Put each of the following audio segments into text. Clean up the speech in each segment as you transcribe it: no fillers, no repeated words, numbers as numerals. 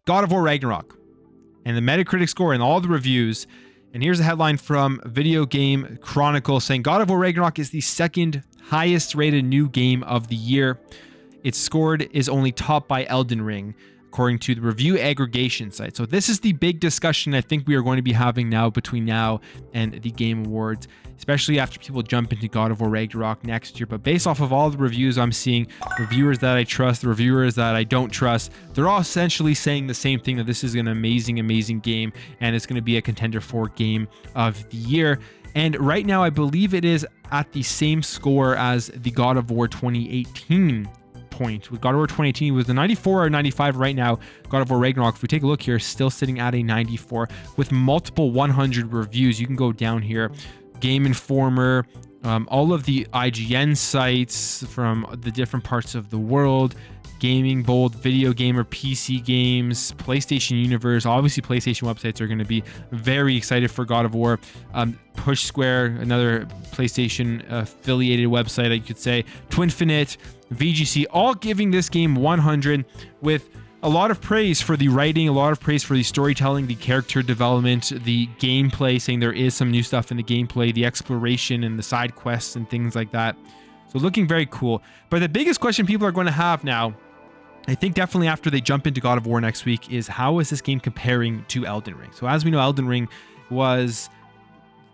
God of War Ragnarok and the Metacritic score and all the reviews. And here's a headline from Video Game Chronicle saying God of War Ragnarok is the second highest rated new game of the year. Its scored is only topped by Elden Ring, according to the review aggregation site. So this is the big discussion I think we are going to be having now between now and the Game Awards, especially after people jump into God of War Ragnarok next year. But based off of all the reviews I'm seeing, reviewers that I trust, the reviewers that I don't trust, they're all essentially saying the same thing, that this is an amazing, amazing game, and it's going to be a contender for Game of the Year. And right now, I believe it is at the same score as the God of War 2018 point. With God of War 2018 was the 94 or 95 right now. God of War Ragnarok, if we take a look here, still sitting at a 94 with multiple 100 reviews. You can go down here, Game Informer, all of the IGN sites from the different parts of the world, Gaming Bold, Video Gamer, PC Games, PlayStation Universe. Obviously, PlayStation websites are going to be very excited for God of War. Push Square, another PlayStation affiliated website, I could say, Twinfinite, VGC, all giving this game 100 with a lot of praise for the writing, a lot of praise for the storytelling, the character development, the gameplay, saying there is some new stuff in the gameplay, the exploration and the side quests and things like that. So looking very cool. But the biggest question people are going to have now, I think definitely after they jump into God of War next week, is how is this game comparing to Elden Ring? So as we know, Elden Ring was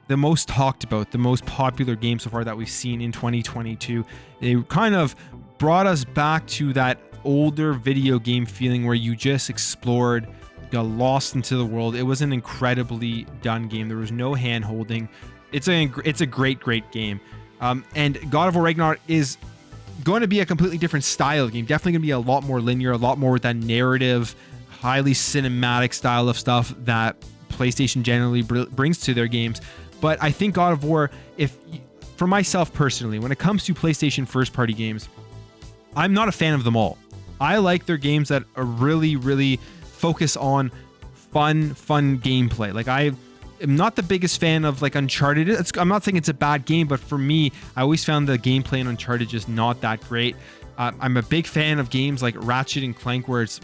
the most talked about, the most popular game so far that we've seen in 2022. They kind of brought us back to that older video game feeling where you just explored, got lost into the world. It was an incredibly done game. There was no hand holding. It's a great game. And God of War Ragnarok is going to be a completely different style of game. Definitely going to be a lot more linear, a lot more with that narrative, highly cinematic style of stuff that PlayStation generally brings to their games. But I think God of War, for myself personally, when it comes to PlayStation first-party games, I'm not a fan of them all. I like their games that are really, really focus on fun gameplay. Like I am not the biggest fan of like Uncharted. I'm not saying it's a bad game, but for me, I always found the gameplay in Uncharted just not that great. I'm a big fan of games like Ratchet and Clank, where it's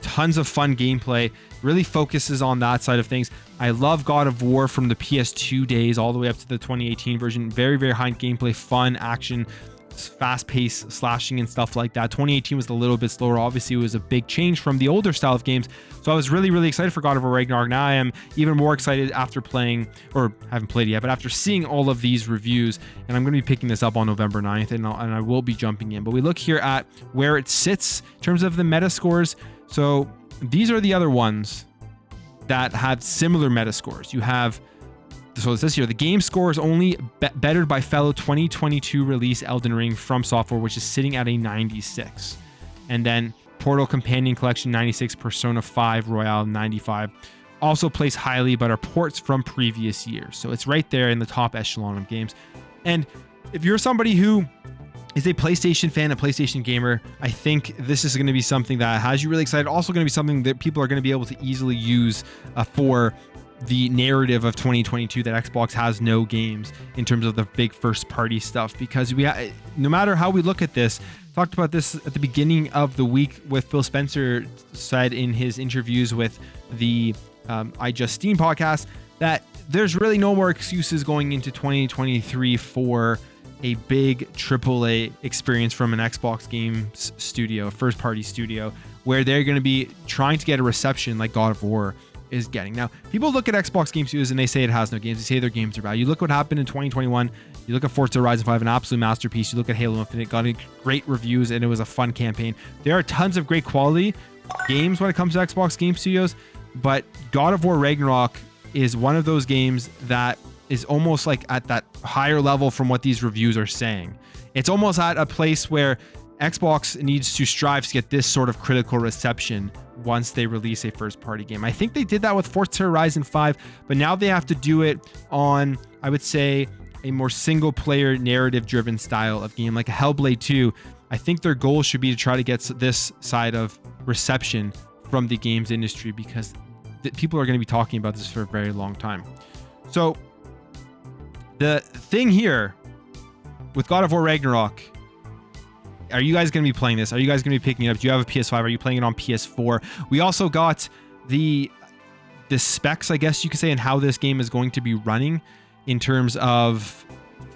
tons of fun gameplay, really focuses on that side of things. I love God of War from the PS2 days all the way up to the 2018 version. Very, very high gameplay, fun action, fast-paced slashing and stuff like that. 2018 was a little bit slower. Obviously, it was a big change from the older style of games. So I was really, really excited for God of War Ragnarok. Now I am even more excited after playing, or haven't played it yet, but after seeing all of these reviews. And I'm going to be picking this up on November 9th, and I will be jumping in. But we look here at where it sits in terms of the meta scores. So these are the other ones that have similar meta scores. You have, so it says here, the game score is only bettered by fellow 2022 release Elden Ring from Software, which is sitting at a 96. And then Portal Companion Collection 96, Persona 5 Royale 95. Also placed highly, but are ports from previous years. So it's right there in the top echelon of games. And if you're somebody who is a PlayStation fan, a PlayStation gamer, I think this is going to be something that has you really excited. Also going to be something that people are going to be able to easily use for the narrative of 2022, that Xbox has no games in terms of the big first party stuff, because no matter how we look at this, talked about this at the beginning of the week with Phil Spencer said in his interviews with the I Just Steam podcast, that there's really no more excuses going into 2023 for a big AAA experience from an Xbox games studio, a first party studio, where they're going to be trying to get a reception like God of War is getting. Now, people look at Xbox Game Studios and they say it has no games. They say their games are bad. You look what happened in 2021. You look at Forza Horizon 5, an absolute masterpiece. You look at Halo Infinite, got great reviews, and it was a fun campaign. There are tons of great quality games when it comes to Xbox Game Studios, but God of War Ragnarok is one of those games that is almost like at that higher level from what these reviews are saying. It's almost at a place where Xbox needs to strive to get this sort of critical reception once they release a first party game. I think they did that with Forza Horizon 5, but now they have to do it on, I would say, a more single player narrative driven style of game, like a Hellblade 2. I think their goal should be to try to get this side of reception from the games industry, because people are going to be talking about this for a very long time. So the thing here with God of War Ragnarok Are you guys going to be playing this? Are you guys going to be picking it up? Do you have a PS5? Are you playing it on PS4? We also got the specs, I guess you could say, and how this game is going to be running in terms of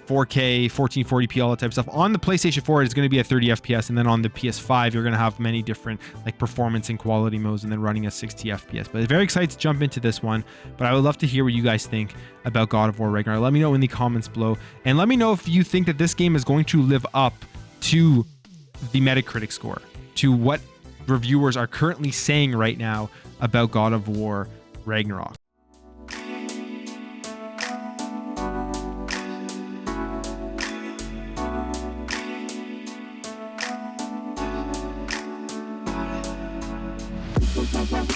4K, 1440p, all that type of stuff. On the PlayStation 4, it's going to be at 30 FPS, and then on the PS5, you're going to have many different like performance and quality modes, and then running at 60 FPS. But very excited to jump into this one. But I would love to hear what you guys think about God of War Ragnarok. Let me know in the comments below, and let me know if you think that this game is going to live up to the Metacritic score, to what reviewers are currently saying right now about God of War Ragnarok. Bye.